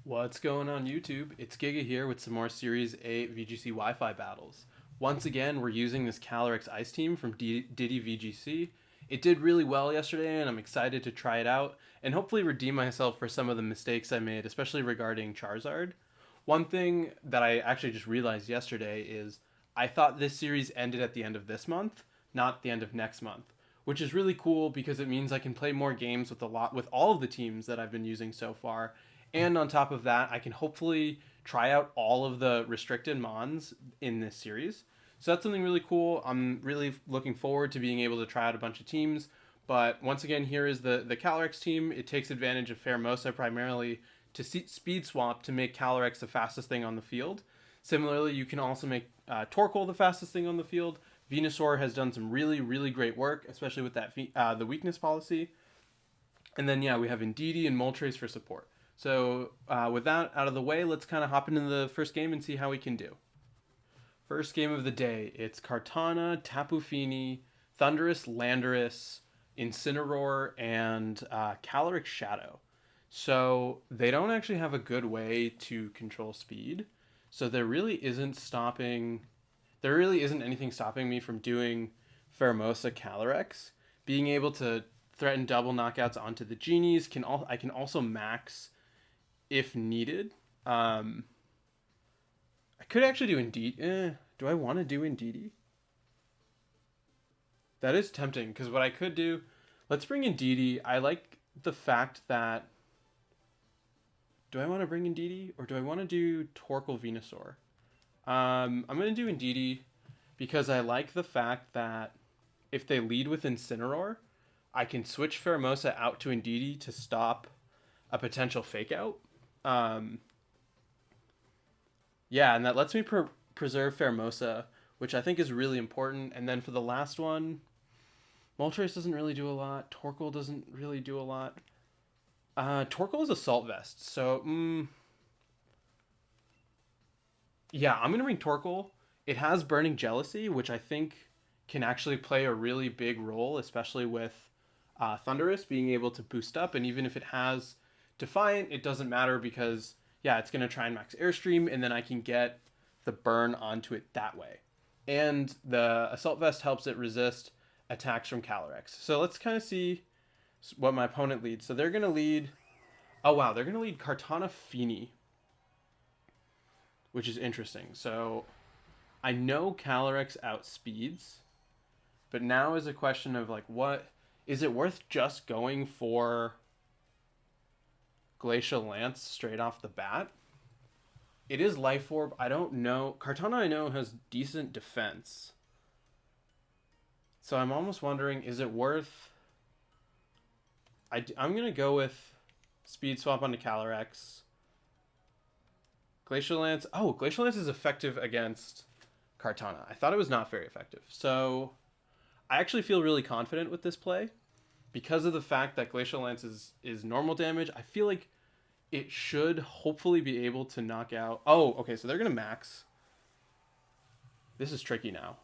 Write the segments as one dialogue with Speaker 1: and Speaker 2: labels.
Speaker 1: What's going on YouTube? It's Giga here with some more Series 8 VGC Wi-Fi battles. Once again, we're using this Calyrex-Ice team from DiddyVGC. It did really well yesterday and I'm excited to try it out and hopefully redeem myself for some of the mistakes I made, especially regarding Charizard. One thing that I actually just realized yesterday is I thought this series ended at the end of this month, not the end of next month, which is really cool because it means I can play more games with all of the teams that I've been using so far. And on top of that, I can hopefully try out all of the restricted mons in this series. So that's something really cool. I'm really looking forward to being able to try out a bunch of teams. But once again, here is the Calyrex team. It takes advantage of Pheromosa primarily to speed swap to make Calyrex the fastest thing on the field. Similarly, you can also make Torkoal the fastest thing on the field. Venusaur has done some really, really great work, especially with that the weakness policy. And then, yeah, we have Indeedee and Moltres for support. So with that out of the way, let's kind of hop into the first game and see how we can do. First game of the day, it's Kartana, Tapu Fini, Thundurus, Landorus, Incineroar, and Calyrex Shadow. So they don't actually have a good way to control speed. So there really isn't anything stopping me from doing Pheromosa Calyrex. Being able to threaten double knockouts onto the genies I can also max if needed. I could actually do Indeedee. Do I want to do Indeedee? That is tempting because what I could do, let's bring Indeedee. I like the fact that. Do I want to bring Indeedee or do I want to do Torkoal Venusaur? I'm going to do Indeedee because I like the fact that if they lead with Incineroar, I can switch Pheromosa out to Indeedee to stop a potential fake out. Yeah, and that lets me preserve Pheromosa, which I think is really important. And then for the last one, Moltres doesn't really do a lot. Torkoal doesn't really do a lot. Torkoal is Assault Vest, so yeah, I'm gonna bring Torkoal. It has Burning Jealousy, which I think can actually play a really big role, especially with Thundurus being able to boost up. And even if it has Defiant, it doesn't matter because, yeah, it's going to try and max Airstream, and then I can get the burn onto it that way. And the Assault Vest helps it resist attacks from Calyrex. So let's kind of see what my opponent leads. So they're going to lead... Oh, wow, they're going to lead Kartana Fini, which is interesting. So I know Calyrex outspeeds, but now is a question of, like, what... Is it worth just going for Glacial Lance straight off the bat? It is Life Orb. I don't know. Kartana, I know, has decent defense. So I'm almost wondering, is it worth... I'm going to go with Speed Swap onto Calyrex. Glacial Lance. Oh, Glacial Lance is effective against Kartana. I thought it was not very effective. So I actually feel really confident with this play. Because of the fact that Glacial Lance is normal damage, I feel like it should hopefully be able to knock out... Oh, okay, so they're going to max. This is tricky now.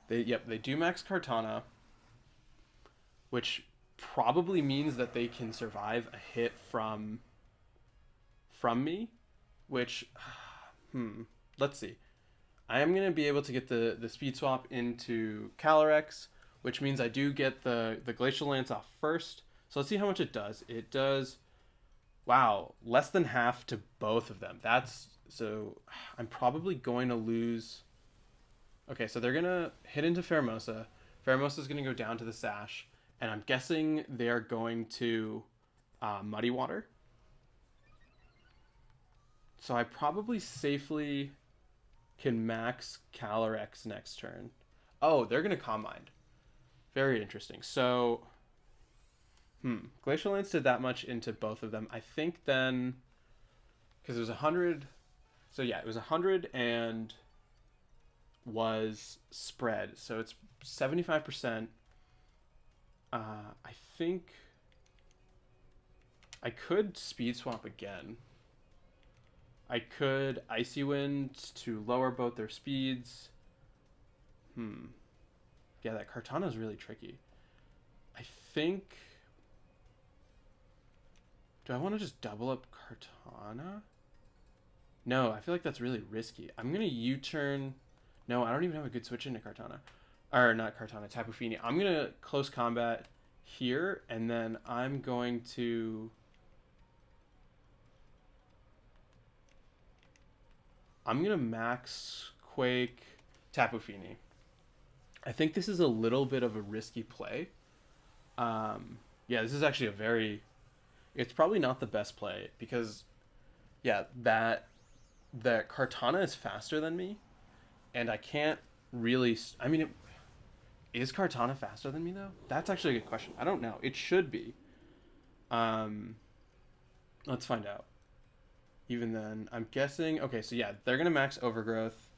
Speaker 1: They do max Kartana, which probably means that they can survive a hit from me, which... let's see. I am going to be able to get the speed swap into Calyrex, which means I do get the Glacial Lance off first. So let's see how much it does. It does, wow, less than half to both of them. So I'm probably going to lose. Okay, so they're going to hit into Pheromosa. Pheromosa is going to go down to the Sash, and I'm guessing they're going to Muddy Water. So I probably safely can max Calyrex next turn. Oh, they're going to Calm Mind. Very interesting. So, Glacial Lance did that much into both of them. I think then, because it was 100. So yeah, it was 100 and was spread. So it's 75%. I think I could Speed Swap again. I could Icy Wind to lower both their speeds. Yeah, that Kartana is really tricky. I think Do I want to just double up Kartana? No, I feel like that's really risky. I'm going to U-turn. No, I don't even have a good switch into Kartana. Or not Kartana, Tapu Fini. I'm going to close combat here, and then I'm going to... I'm going to max Quake Tapu Fini. I think this is a little bit of a risky play. Yeah, this is actually a very... It's probably not the best play because, yeah, that Kartana is faster than me, and I can't really... I mean, is Kartana faster than me, though? That's actually a good question. I don't know. It should be. Let's find out. Even then, I'm guessing... Okay, so yeah, they're going to max Overgrowth.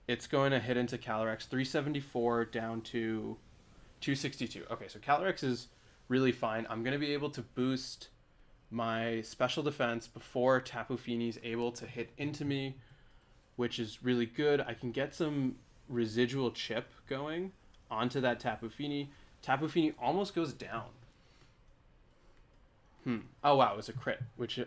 Speaker 1: It's going to hit into Calyrex, 374 down to 262. Okay, so Calyrex is really fine. I'm going to be able to boost my special defense before Tapu Fini is able to hit into me, which is really good. I can get some residual chip going onto that Tapu Fini. Tapu Fini almost goes down. Oh, wow, it was a crit, which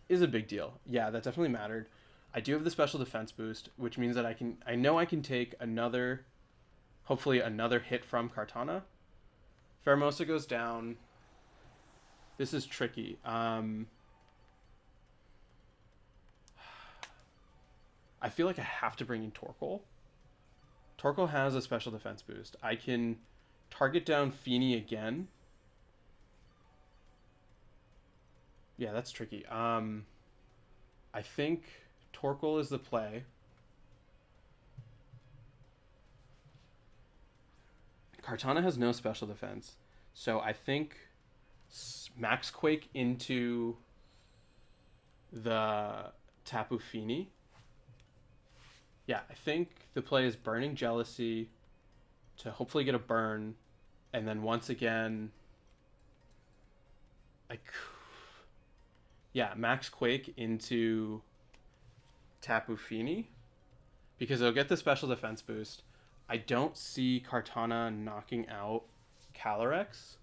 Speaker 1: is a big deal. Yeah, that definitely mattered. I do have the special defense boost, which means that I know I can take hopefully another hit from Kartana. Pheromosa goes down. This is tricky. I feel like I have to bring in Torkoal. Torkoal has a special defense boost. I can target down Fini again. Yeah, that's tricky. I think Torkoal is the play. Kartana has no special defense, so I think Max Quake into the Tapu Fini. Yeah, I think the play is Burning Jealousy to hopefully get a burn, and then once again, Max Quake into Tapu Fini because it'll get the special defense boost. I don't see Kartana knocking out Calyrex.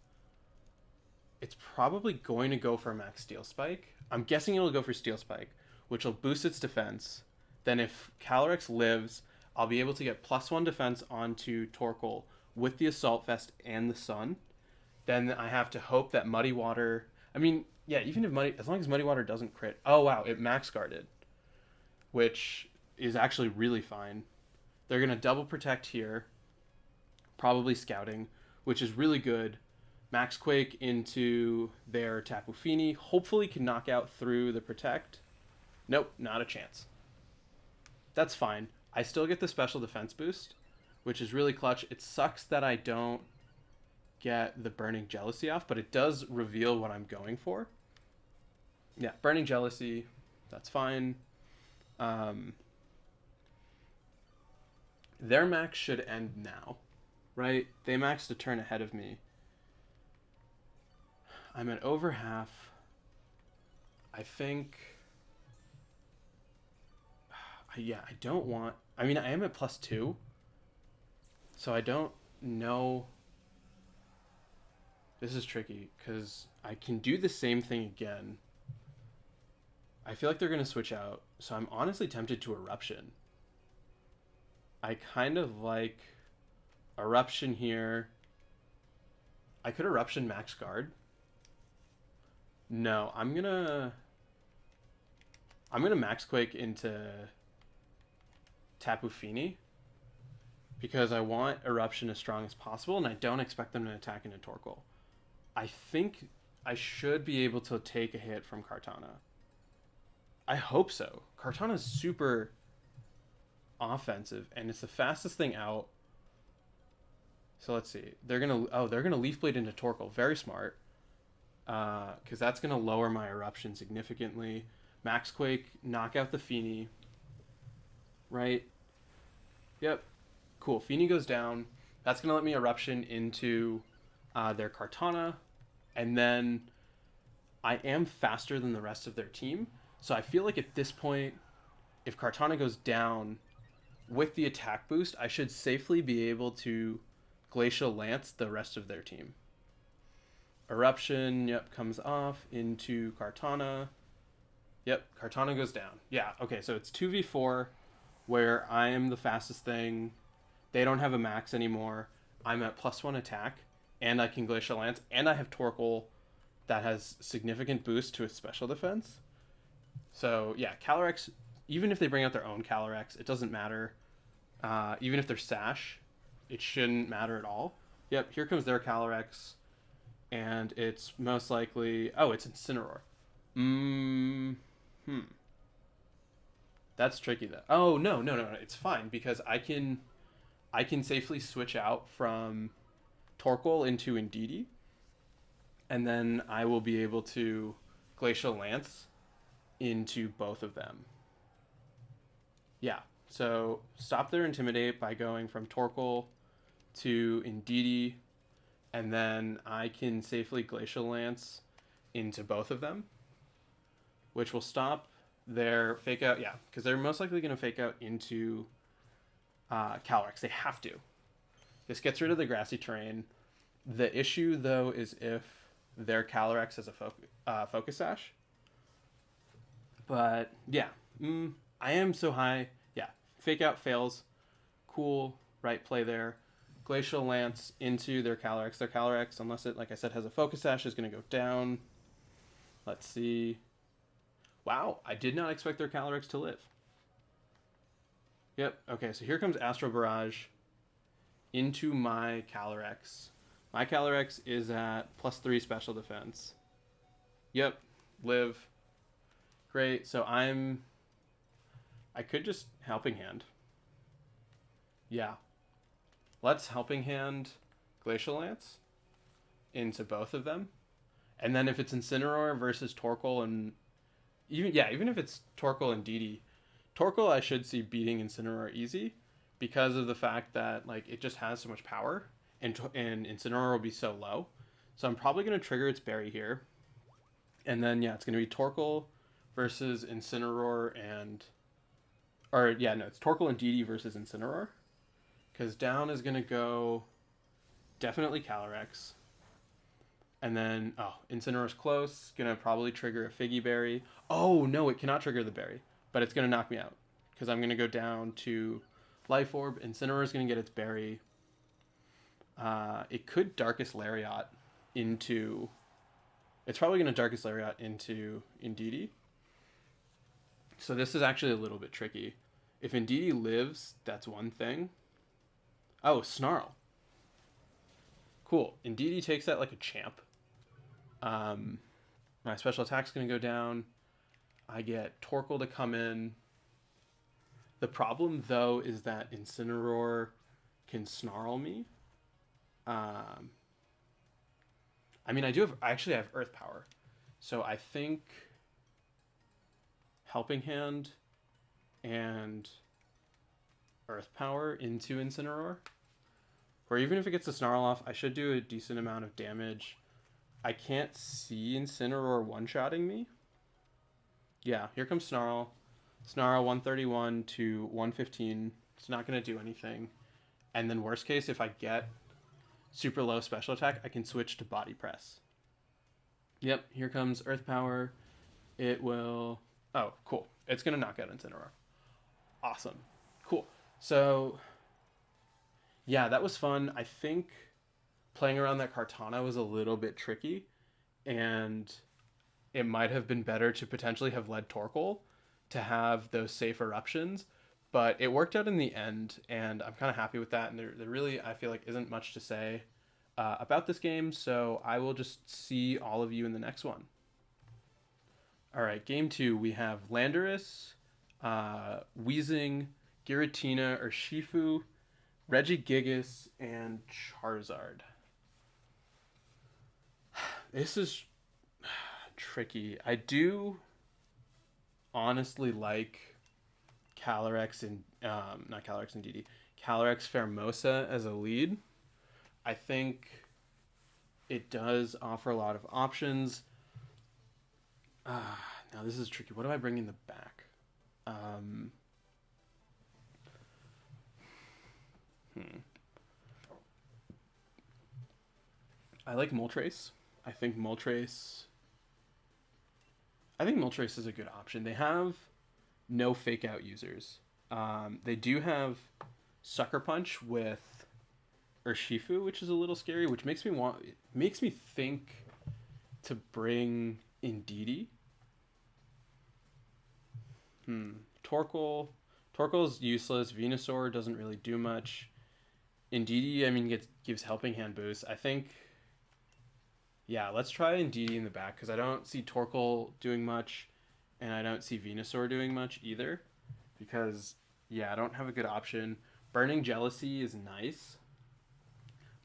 Speaker 1: It's probably going to go for a Max Steel Spike. I'm guessing it'll go for Steel Spike, which will boost its defense. Then if Calyrex lives, I'll be able to get +1 defense onto Torkoal with the Assault Vest and the Sun. Then I have to hope that Muddy Water... I mean, yeah, even if as long as Muddy Water doesn't crit... Oh, wow, it max guarded, which is actually really fine. They're going to double protect here, probably scouting, which is really good. Max Quake into their Tapu Fini. Hopefully can knock out through the protect. Nope, not a chance. That's fine. I still get the special defense boost, which is really clutch. It sucks that I don't get the Burning Jealousy off, but it does reveal what I'm going for. Yeah, Burning Jealousy, that's fine. Their max should end now, right? They maxed a turn ahead of me. I'm at over half. I think... Yeah, I don't want... I mean, I am at +2. So I don't know... This is tricky, because I can do the same thing again. I feel like they're going to switch out, so I'm honestly tempted to Eruption. I kind of like Eruption here. I could Eruption Max Guard. No, I'm gonna Max Quake into Tapu Fini because I want Eruption as strong as possible, and I don't expect them to attack into Torkoal. I think I should be able to take a hit from Kartana. I hope so. Kartana's super offensive, and it's the fastest thing out. So let's see. They're gonna Leaf Blade into Torkoal. Very smart. Because that's gonna lower my Eruption significantly. Max Quake, knock out the Fini. Right? Yep. Cool. Fini goes down. That's gonna let me Eruption into their Kartana. And then I am faster than the rest of their team. So I feel like at this point, if Kartana goes down with the attack boost, I should safely be able to Glacial Lance the rest of their team. Eruption, yep, comes off into Kartana. Yep, Kartana goes down. Yeah, okay, so it's 2v4 where I am the fastest thing. They don't have a max anymore. I'm at +1 attack, and I can Glacial Lance, and I have Torkoal that has significant boost to its special defense. So, yeah, Calyrex, even if they bring out their own Calyrex, it doesn't matter. Even if they're Sash, it shouldn't matter at all. Yep, here comes their Calyrex, and it's most likely... Oh, it's Incineroar. That's tricky though. Oh no. It's fine because I can safely switch out from Torkoal into Indeedee, and then I will be able to Glacial Lance into both of them. Yeah. So stop their Intimidate by going from Torkoal to Indeedee, and then I can safely Glacial Lance into both of them, which will stop their fake out. Yeah, because they're most likely going to fake out into Calyrex. They have to. This gets rid of the grassy terrain. The issue, though, is if their Calyrex has a Focus Sash. But, yeah. I am so high. Yeah, fake out fails. Cool, right play there. Glacial Lance into their Calyrex. Their Calyrex, unless it, like I said, has a Focus Sash, is going to go down. Let's see. Wow, I did not expect their Calyrex to live. Yep, okay, so here comes Astro Barrage into my Calyrex. My Calyrex is at +3 special defense. Yep, live. Great, so I could just Helping Hand. Yeah. Let's Helping Hand Glacial Lance into both of them. And then if it's Incineroar versus Torkoal and... Even if it's Torkoal and Indeedee, Torkoal I should see beating Incineroar easy because of the fact that like it just has so much power and Incineroar will be so low. So I'm probably going to trigger its berry here. And then, yeah, it's going to be Torkoal versus Incineroar it's Torkoal and Indeedee versus Incineroar. Because down is going to go definitely Calyrex. And then, Incineroar's close. Going to probably trigger a Figgy Berry. Oh, no, it cannot trigger the berry. But it's going to knock me out. Because I'm going to go down to Life Orb. Incineroar's going to get its berry. It could Darkest Lariat into... It's probably going to Darkest Lariat into Indeedee. So this is actually a little bit tricky. If Indeedee lives, that's one thing. Oh, Snarl. Cool. Indeedee takes that like a champ. My special attack's going to go down. I get Torkoal to come in. The problem, though, is that Incineroar can Snarl me. I actually have Earth Power. So I think Helping Hand and Earth Power into Incineroar. Or even if it gets a Snarl off, I should do a decent amount of damage. I can't see Incineroar one-shotting me. Yeah, here comes Snarl. Snarl 131 to 115. It's not going to do anything. And then worst case, if I get super low special attack, I can switch to Body Press. Yep, here comes Earth Power. It will... Oh, cool. It's going to knock out Incineroar. Awesome. Cool. So... yeah, that was fun. I think playing around that Kartana was a little bit tricky, and it might have been better to potentially have led Torkoal to have those safe eruptions, but it worked out in the end, and I'm kind of happy with that, and there really, I feel like, isn't much to say about this game, so I will just see all of you in the next one. All right, game 2, we have Landorus, Weezing, Giratina, Urshifu, Regigigas, and Charizard. This is tricky. I do honestly like Calyrex and not Calyrex and Indeedee, Calyrex Pheromosa as a lead. I think it does offer a lot of options. Now this is tricky. What do I bring in the back? I like Moltres. I think Moltres. I think Moltres is a good option. They have no fake out users. They do have Sucker Punch with Urshifu, which is a little scary, which makes me think to bring in Didi. Torkoal. Torkoal's useless. Venusaur doesn't really do much. Indeedee, I mean, gives Helping Hand boost. I think, yeah, let's try Indeedee in the back because I don't see Torkoal doing much, and I don't see Venusaur doing much either. Because, yeah, I don't have a good option. Burning Jealousy is nice,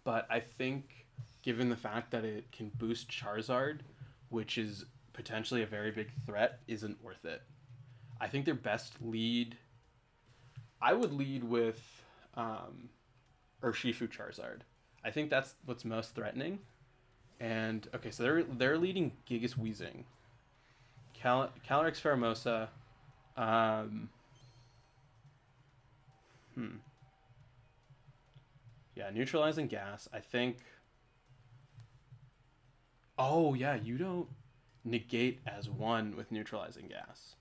Speaker 1: but I think given the fact that it can boost Charizard, which is potentially a very big threat, isn't worth it. I think their best lead, I would lead with Urshifu Charizard. I think that's what's most threatening. And okay, so they're leading Gigas Weezing, Calyrex Pheromosa, yeah, neutralizing gas. I think. Oh yeah, you don't negate as one with neutralizing gas.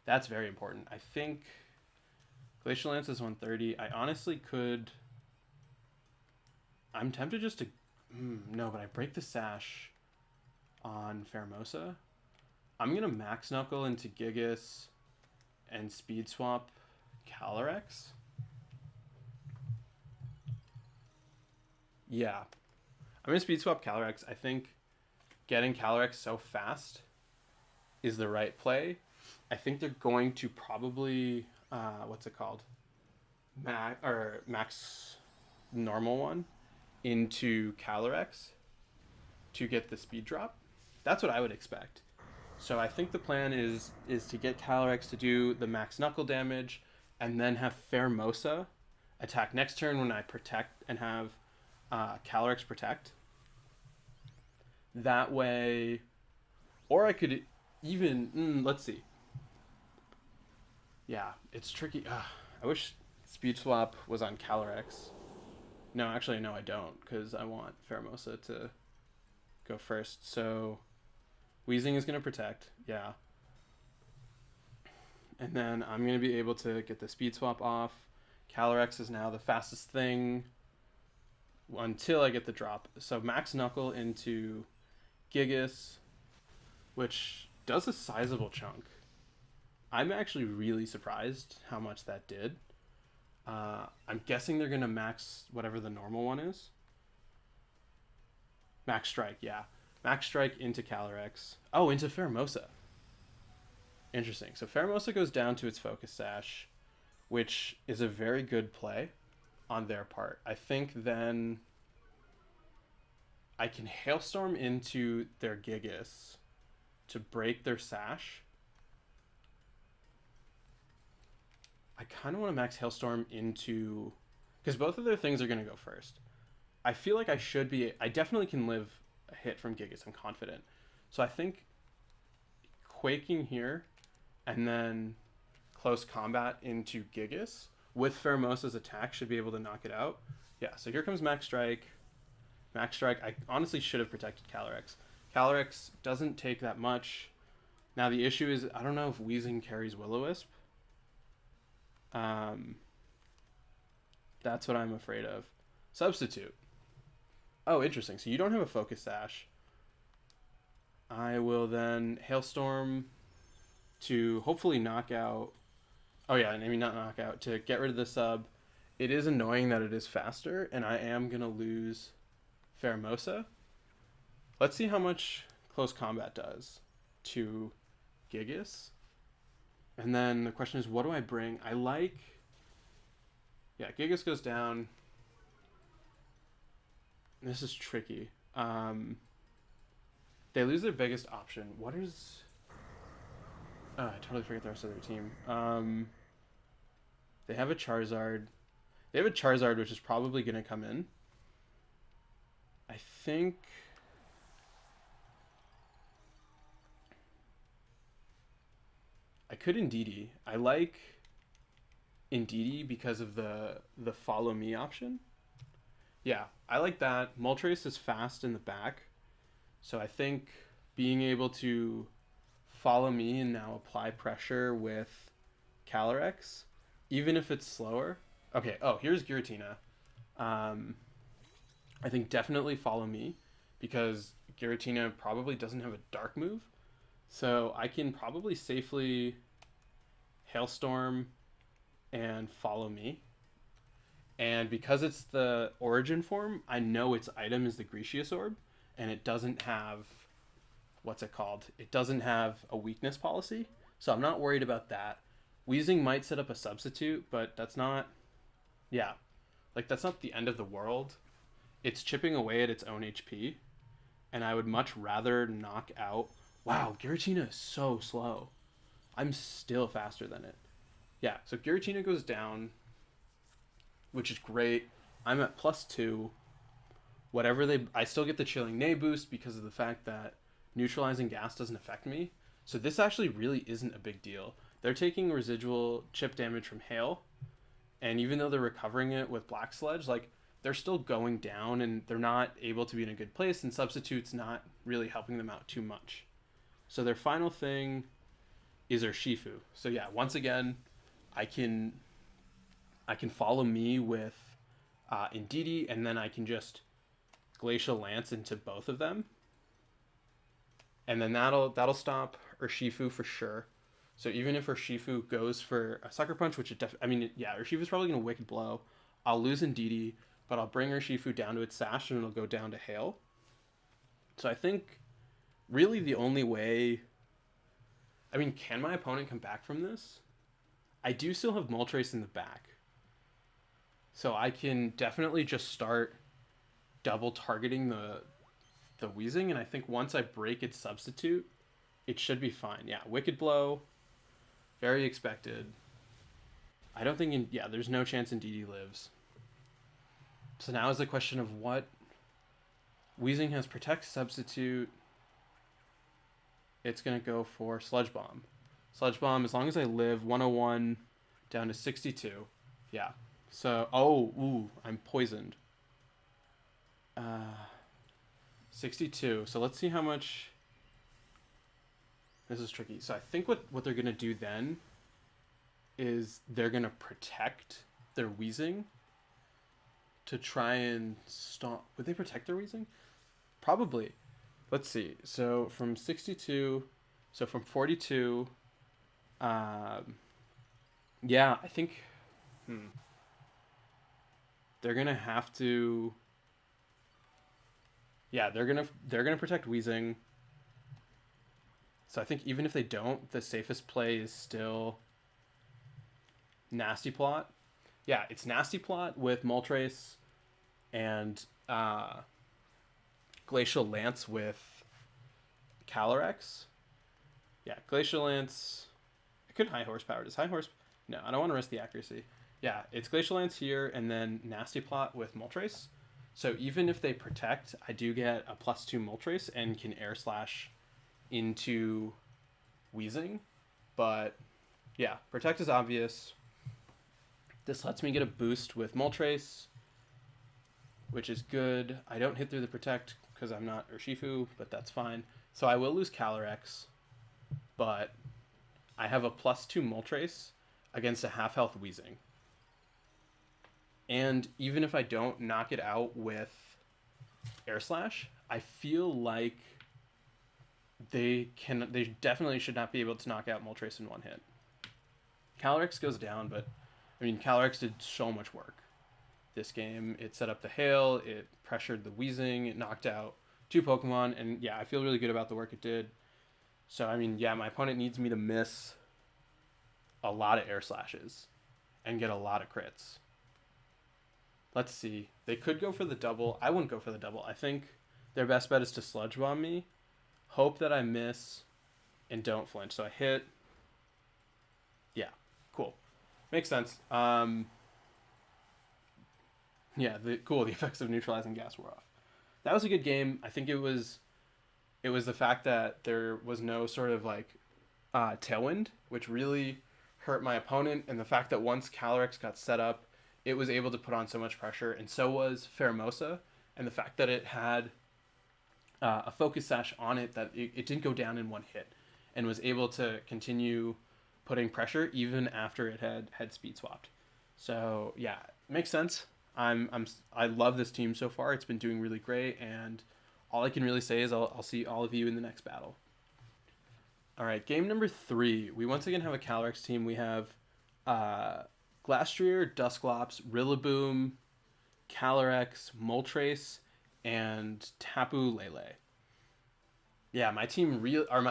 Speaker 1: That's very important. I think Glacial Lance is 130. I honestly could. I'm tempted just to. No, but I break the sash on Pheromosa. I'm gonna Max Knuckle into Gigas and Speed Swap Calyrex. Yeah. I'm gonna Speed Swap Calyrex. I think getting Calyrex so fast is the right play. I think they're going to probably what's it called? Max normal one into Calyrex to get the speed drop. That's what I would expect. So I think the plan is to get Calyrex to do the max knuckle damage and then have Pheromosa attack next turn when I protect and have Calyrex protect. That way, or I could even, let's see. Yeah, it's tricky. I wish Speed Swap was on Calyrex. No, actually, no, I don't, because I want Pheromosa to go first. So, Weezing is going to protect, yeah. And then I'm going to be able to get the Speed Swap off. Calyrex is now the fastest thing until I get the drop. So, Max Knuckle into Gigas, which does a sizable chunk. I'm actually really surprised how much that did. I'm guessing they're going to max whatever the normal one is. Max Strike, yeah. Max Strike into Calyrex. Oh, into Pheromosa. Interesting. So Pheromosa goes down to its Focus Sash, which is a very good play on their part. I think then I can Hailstorm into their Gigas to break their Sash. I kind of want to max Hailstorm into... because both of their things are going to go first. I feel like I definitely can live a hit from Gigas. I'm confident. So I think Quaking here and then Close Combat into Gigas with Pheromosa's attack should be able to knock it out. Yeah, so here comes Max Strike. Max Strike, I honestly should have protected Calyrex. Calyrex doesn't take that much. Now the issue is, I don't know if Weezing carries Will-O-Wisp. That's what I'm afraid of. Substitute. Oh, interesting. So you don't have a Focus Sash. I will then Hailstorm to hopefully knock out... oh yeah, I mean not knock out, to get rid of the sub. It is annoying that it is faster, and I am going to lose Pheromosa. Let's see how much Close Combat does to Gigas. And then the question is, what do I bring? I like... yeah, Gigas goes down. This is tricky. They lose their biggest option. What is... oh, I totally forget the rest of their team. They have a Charizard. They have a Charizard, which is probably going to come in. I think... I could Indeedee. I like Indeedee because of the follow me option. Yeah, I like that. Moltres is fast in the back, So I think being able to follow me and now apply pressure with Calyrex, even if it's slower. Okay, oh, here's Giratina. Um, I think definitely follow me because Giratina probably doesn't have a dark move. So I can probably safely Hailstorm and follow me. And because it's the origin form, I know its item is the Grecius Orb, and it doesn't have what's it called? It doesn't have a weakness policy, so I'm not worried about that. Weezing might set up a substitute, but that's not, yeah, like that's not the end of the world. It's chipping away at its own HP, and I would much rather knock out. Wow, Giratina is so slow. I'm still faster than it. Yeah, so Giratina goes down, which is great. I'm at +2. Whatever I still get the Chilling Neigh boost because of the fact that neutralizing gas doesn't affect me. So this actually really isn't a big deal. They're taking residual chip damage from hail, and even though they're recovering it with Black Sledge, like they're still going down and they're not able to be in a good place, and substitute's not really helping them out too much. So their final thing is Urshifu. So yeah, once again, I can follow me with Indeedee, and then I can just Glacial Lance into both of them, and then that'll stop Urshifu for sure. So even if Urshifu goes for a Sucker Punch, which Urshifu's probably gonna Wicked Blow, I'll lose Indeedee, but I'll bring Urshifu down to its Sash, and it'll go down to Hail. So I think really the only way, can my opponent come back from this? I do still have Moltres in the back, so I can definitely just start double targeting the Weezing, and I think once I break its substitute, it should be fine. Yeah, Wicked Blow, very expected. I don't think, there's no chance Indeedee lives. So now is the question of what Weezing has. Protect substitute. It's going to go for Sludge Bomb. Sludge Bomb, as long as I live, 101 down to 62. Yeah. So, I'm poisoned. 62. So let's see how much. This is tricky. So I think what they're going to do then is they're going to protect their Weezing to try and stop. Would they protect their Weezing? Probably. Let's see. So from 62, so from 42, I think they're going to have to. Yeah, they're gonna protect Weezing. So I think even if they don't, the safest play is still Nasty Plot. Yeah, it's Nasty Plot with Moltres and Glacial Lance with Calyrex. Yeah, Glacial Lance. It could high horsepower. Does high horse? No, I don't want to risk the accuracy. Yeah, it's Glacial Lance here and then Nasty Plot with Moltres. So even if they protect, I do get a +2 Moltres and can Air Slash into Weezing. But yeah, protect is obvious. This lets me get a boost with Moltres, which is good. I don't hit through the protect because I'm not Urshifu, but that's fine. So I will lose Calyrex, but I have a +2 Moltres against a half health Weezing. And even if I don't knock it out with Air Slash, I feel like they definitely should not be able to knock out Moltres in one hit. Calyrex goes down, but Calyrex did so much work this game. It set up the Hail, it pressured the Weezing, it knocked out 2 Pokemon, and yeah, I feel really good about the work it did. So my opponent needs me to miss a lot of Air Slashes and get a lot of crits. Let's see. They could go for the double. I wouldn't go for the double. I think their best bet is to Sludge Bomb me, hope that I miss, and don't flinch. So I hit. Yeah, cool. Makes sense. The effects of neutralizing gas were off. That was a good game. I think it was the fact that there was no sort of tailwind, which really hurt my opponent, and the fact that once Calyrex got set up, it was able to put on so much pressure, and so was Pheromosa, and the fact that it had a focus sash on it that it didn't go down in one hit, and was able to continue putting pressure even after it had speed swapped. So yeah, makes sense. I love this team so far. It's been doing really great, and all I can really say is I'll see all of you in the next battle. All right, game number 3. We once again have a Calyrex team. We have Glastrier, Dusclops, Rillaboom, Calyrex, Moltres, and Tapu Lele. Yeah, my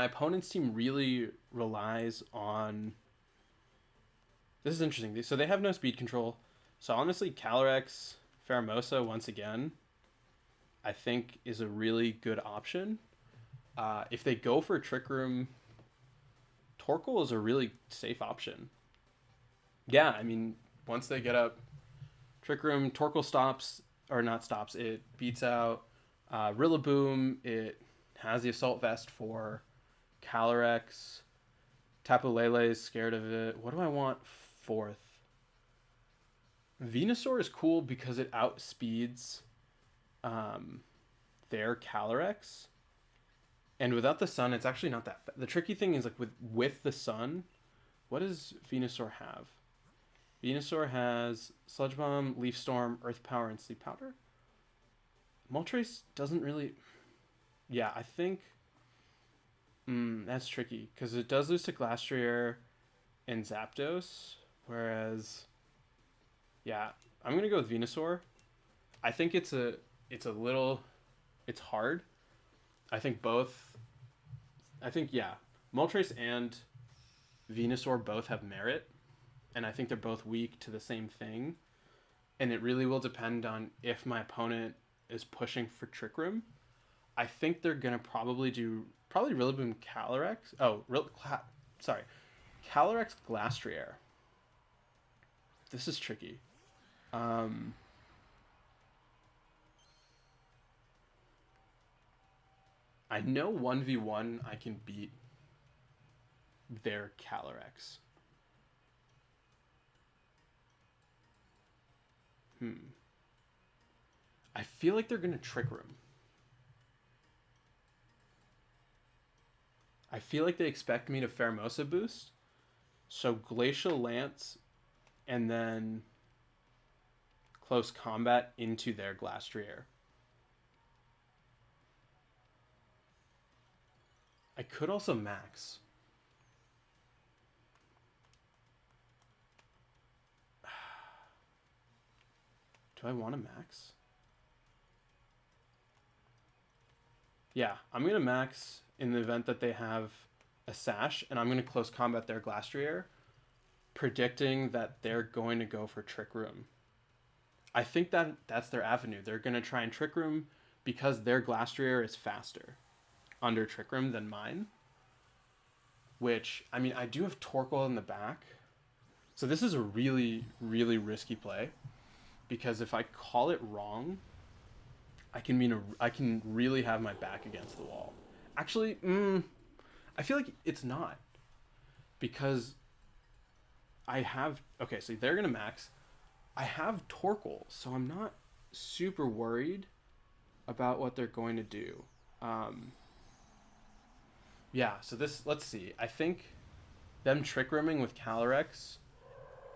Speaker 1: opponent's team really relies on. This is interesting. So they have no speed control. So honestly, Calyrex, Pheromosa once again, I think is a really good option. If they go for Trick Room, Torkoal is a really safe option. Yeah, I mean, once they get up Trick Room, Torkoal stops, or not stops, it beats out Rillaboom. It has the Assault Vest for Calyrex. Tapu Lele is scared of it. What do I want 4th? Venusaur is cool because it outspeeds their Calyrex. And without the sun, it's actually not that the tricky thing is like with the sun, what does Venusaur have? Venusaur has Sludge Bomb, Leaf Storm, Earth Power, and Sleep Powder. Moltres doesn't really. Yeah, I think that's tricky because it does lose to Glastrier and Zapdos, whereas yeah, I'm gonna go with Venusaur. I think it's hard. I think Moltres and Venusaur both have merit, and I think they're both weak to the same thing, and it really will depend on if my opponent is pushing for Trick Room. I think they're gonna probably Rillaboom Calyrex. Calyrex Glastrier. This is tricky. I know 1v1 I can beat their Calyrex. I feel like they're going to Trick Room. I feel like they expect me to Pheromosa boost. So Glacial Lance and then Close Combat into their Glastrier. I could also max. Do I want to max? Yeah, I'm going to max in the event that they have a Sash, and I'm going to Close Combat their Glastrier, predicting that they're going to go for Trick Room. I think that's their avenue. They're going to try and Trick Room because their Glastrier is faster under Trick Room than mine. Which, I mean, I do have Torkoal in the back. So this is a really, really risky play. Because if I call it wrong, I can really have my back against the wall. Actually, I feel like it's not. Because I have... Okay, so they're going to max. I have Torkoal, so I'm not super worried about what they're going to do. Yeah, so let's see. I think them Trick Rooming with Calyrex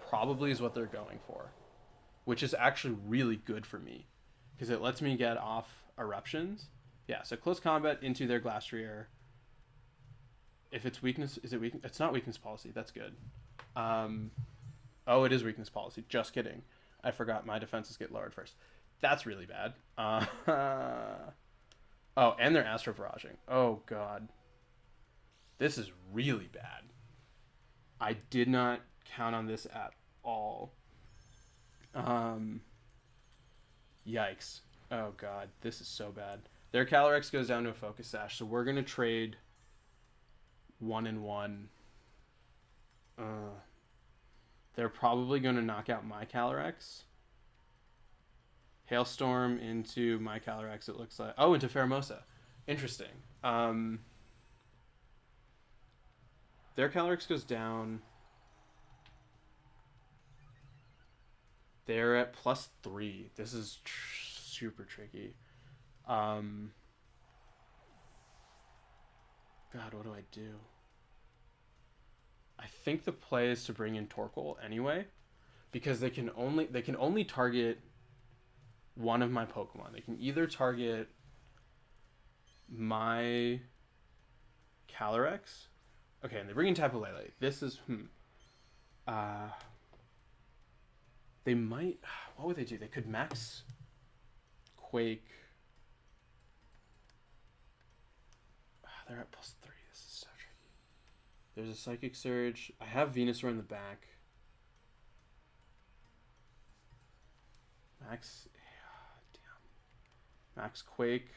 Speaker 1: probably is what they're going for, which is actually really good for me because it lets me get off eruptions. Yeah, so Close Combat into their Glastrier. If it's weakness, is it weakness? It's not weakness policy. That's good. Oh, it is weakness policy. Just kidding. I forgot my defenses get lowered first. That's really bad. Oh, and they're Astro Barraging. Oh, God. This is really bad. I did not count on this at all. Yikes. Oh, God. This is so bad. Their Calyrex goes down to a Focus Sash, so we're going to trade 1-1. They're probably going to knock out my Calyrex. Hailstorm into my Calyrex, it looks like. Oh, into Pheromosa. Interesting. Their Calyrex goes down. They're at +3. This is super tricky. God, what do I do? I think the play is to bring in Torkoal anyway, because they can only target one of my Pokemon. They can either target my Calyrex. Okay, and they bring in Tapu Lele. This is they might. What would they do? They could max Quake. They're at +3. This is so tricky. There's a Psychic Surge. I have Venusaur in the back. Max. Damn. Max Quake.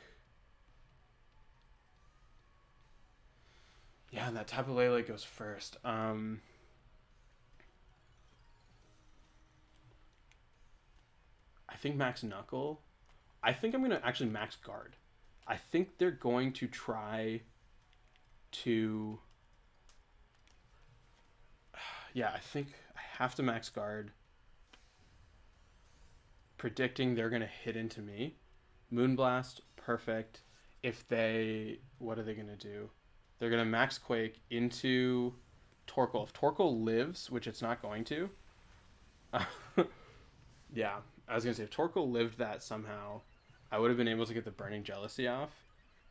Speaker 1: Yeah, and that Tapu Lele goes first. I think Max Knuckle. I think I'm going to actually Max Guard. I think they're going to try to... Yeah, I think I have to Max Guard. Predicting they're going to hit into me. Moonblast, perfect. If they... What are they going to do? They're going to Max Quake into Torkoal. If Torkoal lives, which it's not going to... yeah, I was going to say, if Torkoal lived that somehow, I would have been able to get the Burning Jealousy off,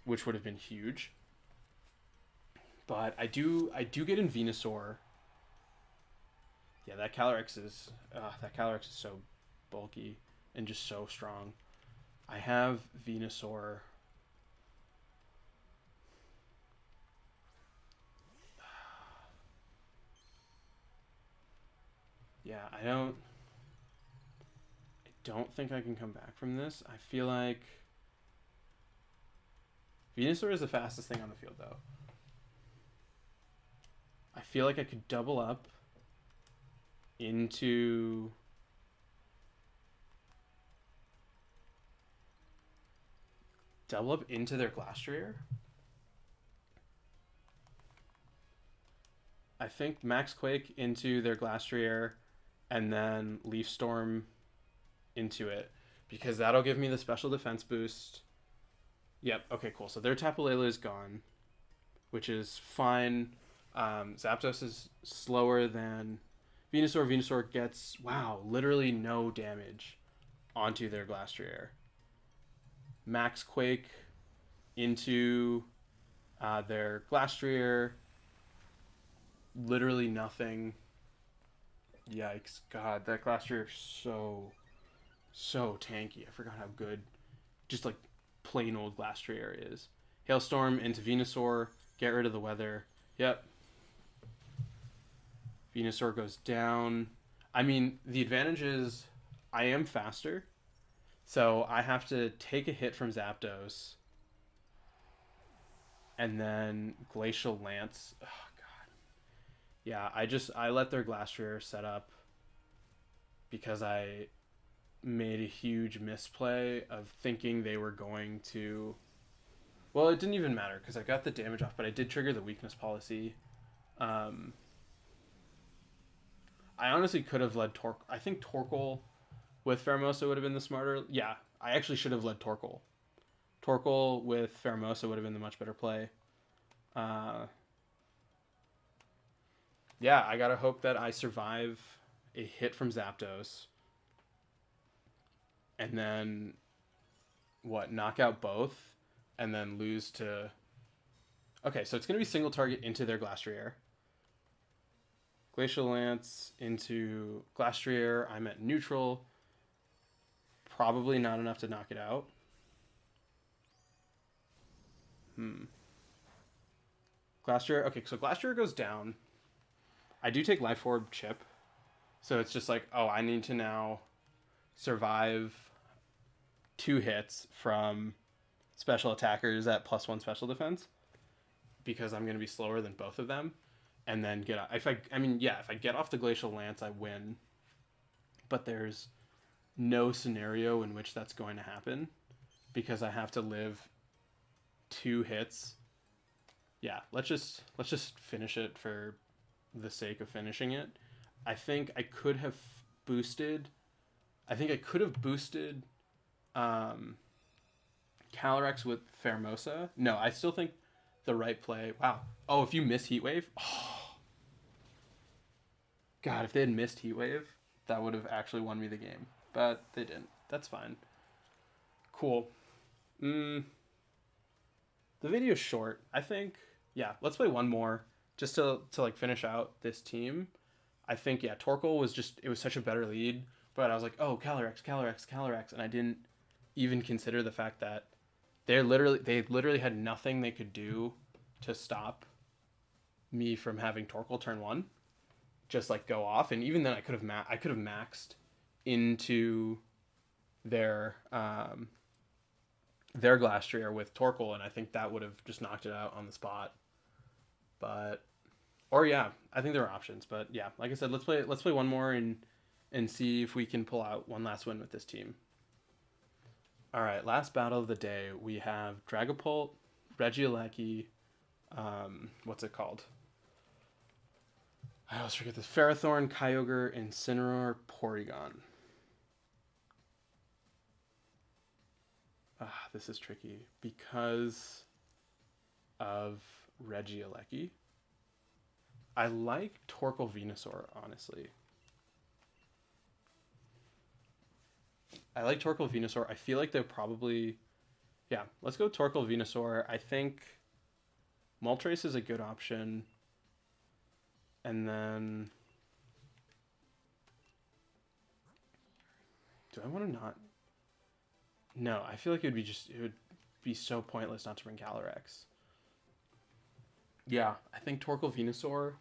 Speaker 1: which would have been huge. But I do get in Venusaur. Yeah, that Calyrex is so bulky and just so strong. I have Venusaur. Yeah, I don't think I can come back from this. I feel like Venusaur is the fastest thing on the field, though. I feel like I could double up into... their Glastrier. I think Max Quake into their Glastrier and then Leaf Storm into it, because that'll give me the special defense boost. Yep, okay, cool. So their Tapu Lele is gone, which is fine. Zapdos is slower than Venusaur. Venusaur gets, wow, literally no damage onto their Glastrier. Max Quake into their Glastrier. Literally nothing. Yikes. God, that Glastrier is so tanky. I forgot how good just like plain old Glastrier is. Hailstorm into Venusaur. Get rid of the weather. Yep. Venusaur goes down. I mean, the advantage is I am faster. So I have to take a hit from Zapdos. And then Glacial Lance. Oh, God. Yeah, I let their Glastrier set up because I made a huge misplay of thinking they were going to... Well, it didn't even matter because I got the damage off, but I did trigger the weakness policy. I honestly could have led Torkoal. I think Torkoal with Pheromosa would have been the smarter... Yeah, I actually should have led Torkoal. Torkoal with Pheromosa would have been the much better play. Yeah, I gotta hope that I survive a hit from Zapdos. And then, knock out both, and then lose to... Okay, so it's going to be single target into their Glastrier. Glacial Lance into Glastrier. I'm at neutral. Probably not enough to knock it out. Glastrier. Okay, so Glastrier goes down. I do take Life Orb Chip. So it's just like, oh, I need to now survive 2 hits from special attackers at +1 special defense, because I'm going to be slower than both of them, and then get... If I get off the Glacial Lance, I win. But there's no scenario in which that's going to happen, because I have to live 2 hits. Yeah, let's just finish it for the sake of finishing it. I think I could have boosted... Calyrex with Pheromosa. No, I still think the right play. Wow. Oh, if you miss Heat Wave, oh, God, if they had missed Heat Wave, that would have actually won me the game. But they didn't. That's fine. Cool. The video's short. I think, yeah, let's play one more just to like finish out this team. I think, yeah, Torkoal was just, it was such a better lead. But I was like, oh, Calyrex. And I didn't even consider the fact that they literally had nothing they could do to stop me from having Torkoal turn 1. Just like go off, and even then I could have maxed into their Glastrier with Torkoal, and I think that would have just knocked it out on the spot. But or yeah, I think there are options, but yeah, like I said, let's play one more and see if we can pull out one last win with this team. All right, last battle of the day, we have Dragapult, Regieleki, what's it called? I always forget this. Ferrothorn, Kyogre, Incineroar, Porygon. This is tricky because of Regieleki. I like Torkoal Venusaur, honestly. I feel like they're probably... Yeah, let's go Torkoal Venusaur. I think Moltres is a good option. And then... Do I want to not... No, I feel like it would be so pointless not to bring Calyrex. Yeah, I think Torkoal Venusaur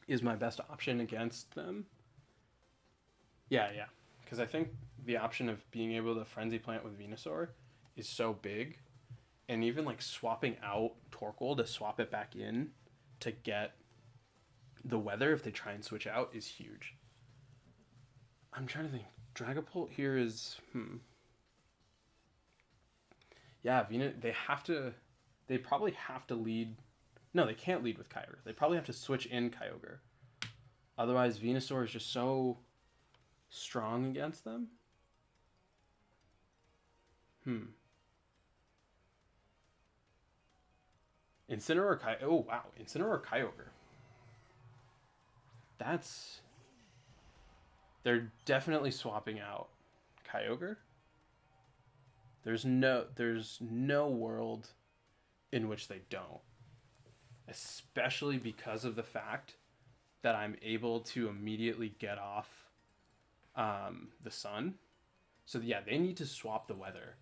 Speaker 1: is my best option against them. Yeah. Because I think the option of being able to Frenzy Plant with Venusaur is so big. And even like swapping out Torkoal to swap it back in to get the weather if they try and switch out is huge. I'm trying to think. Dragapult here is... Yeah, they probably have to lead... No, they can't lead with Kyogre. They probably have to switch in Kyogre. Otherwise, Venusaur is just so strong against them. Incineroar or Kyogre? Oh, wow. Incineroar or Kyogre? They're definitely swapping out Kyogre. There's no world in which they don't. Especially because of the fact that I'm able to immediately get off the sun. So yeah, they need to swap the weather.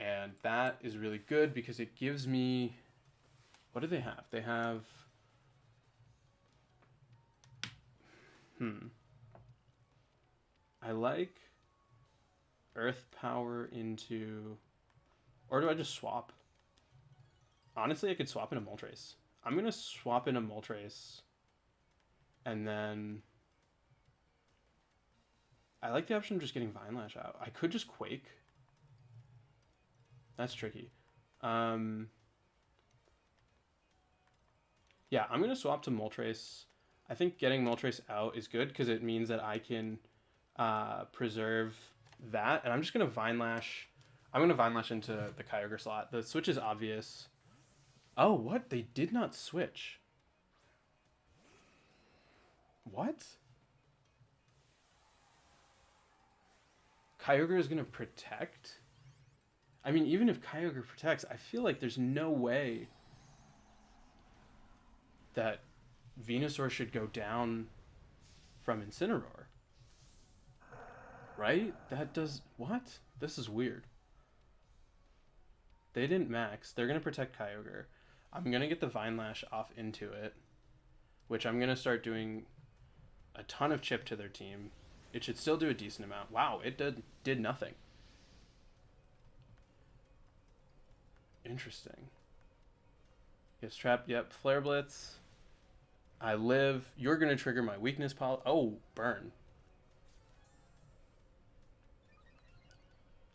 Speaker 1: And that is really good because it gives me... What do they have? They have... I like Earth Power into... Or do I just swap? Honestly, I could swap into Moltres. I'm going to swap into Moltres. And then... I like the option of just getting Vine Lash out. I could just Quake. That's tricky. Yeah, I'm going to swap to Moltres. I think getting Moltres out is good because it means that I can preserve that. And I'm just going to Vine Lash. I'm going to Vine Lash into the Kyogre slot. The switch is obvious. Oh, what? They did not switch. What? Kyogre is going to protect? I mean, even if Kyogre protects, I feel like there's no way that Venusaur should go down from Incineroar. Right? That does... What? This is weird. They didn't max. They're going to protect Kyogre. I'm going to get the Vine Lash off into it, which I'm going to start doing a ton of chip to their team. It should still do a decent amount. Wow, it did nothing. Interesting. Gets trapped. Yep, Flare Blitz. I live. You're going to trigger my weakness policy. Oh, burn.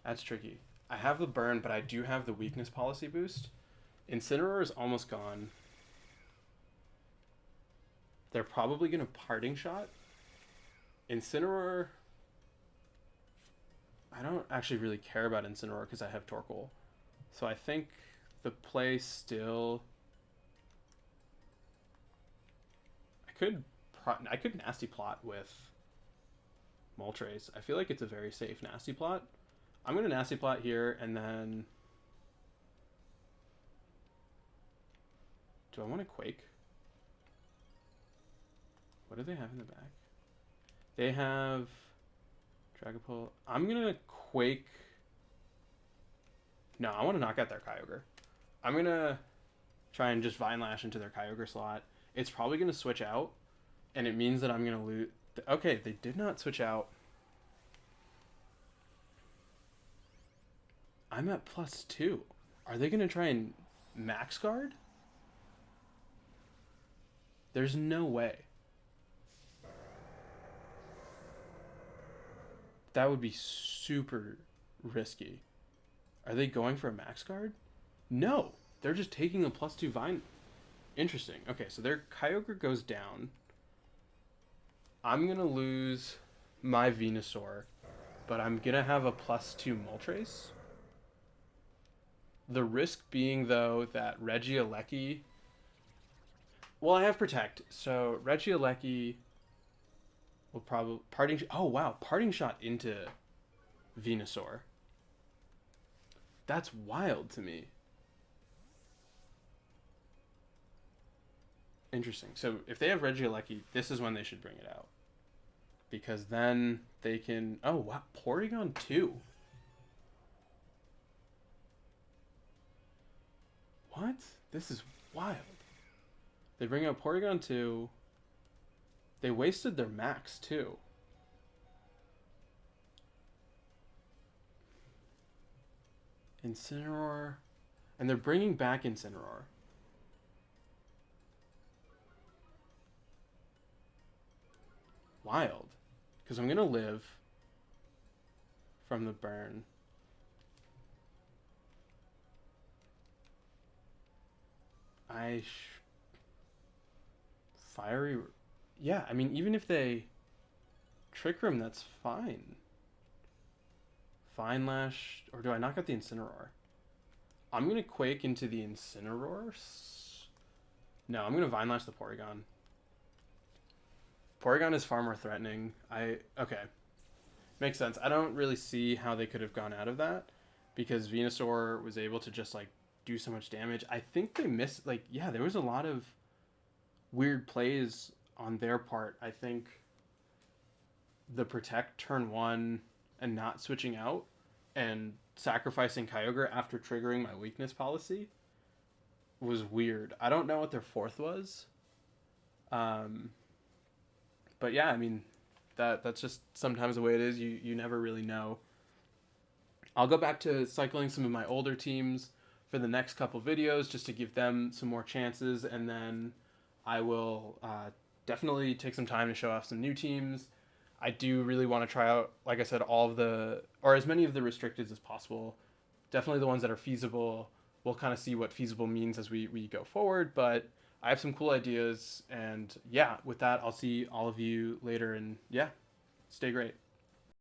Speaker 1: That's tricky. I have the burn, but I do have the weakness policy boost. Incineroar is almost gone. They're probably going to Parting Shot. Incineroar... I don't actually really care about Incineroar because I have Torkoal. So I think the play still... I could nasty plot with Moltres. I feel like it's a very safe nasty plot. I'm going to nasty plot here, and then... Do I want to Quake? What do they have in the back? They have Dragapult. I'm going to Quake. No, I want to knock out their Kyogre. I'm going to try and just Vine Lash into their Kyogre slot. It's probably going to switch out, and it means that I'm going to lose. Okay, they did not switch out. I'm at +2. Are they going to try and Max Guard? There's no way. That would be super risky. Are they going for a Max Guard? No. They're just taking a +2 Vine. Interesting. Okay, so their Kyogre goes down. I'm going to lose my Venusaur, but I'm going to have a +2 Moltres. The risk being, though, that Regieleki... Well, I have Protect, so Regieleki will probably... Oh, wow. Parting Shot into Venusaur. That's wild to me. Interesting. So if they have Regieleki, this is when they should bring it out. Because then they can... Oh, wow. Porygon 2. What? This is wild. They bring out Porygon 2. They wasted their max, too. Incineroar. And they're bringing back Incineroar. Wild. Because I'm going to live from the burn. Fiery... Yeah, I mean, even if they Trick Room, that's fine. Fine Lash... Or do I knock out the Incineroar? I'm going to Quake into the Incineroar. No, I'm going to Vine Lash the Porygon. Porygon is far more threatening. Okay. Makes sense. I don't really see how they could have gone out of that, because Venusaur was able to just, like, do so much damage. I think they missed... Like, yeah, there was a lot of weird plays on their part. I think the Protect turn 1 and not switching out and sacrificing Kyogre after triggering my weakness policy was weird. I don't know what their fourth was. But yeah, I mean, that's just sometimes the way it is. You never really know. I'll go back to cycling some of my older teams for the next couple videos just to give them some more chances, and then I will definitely take some time to show off some new teams. I do really want to try out, like I said, all of the, or as many of the restricted as possible. Definitely the ones that are feasible. We'll kind of see what feasible means as we go forward, but I have some cool ideas, and yeah, with that, I'll see all of you later, and yeah, stay great.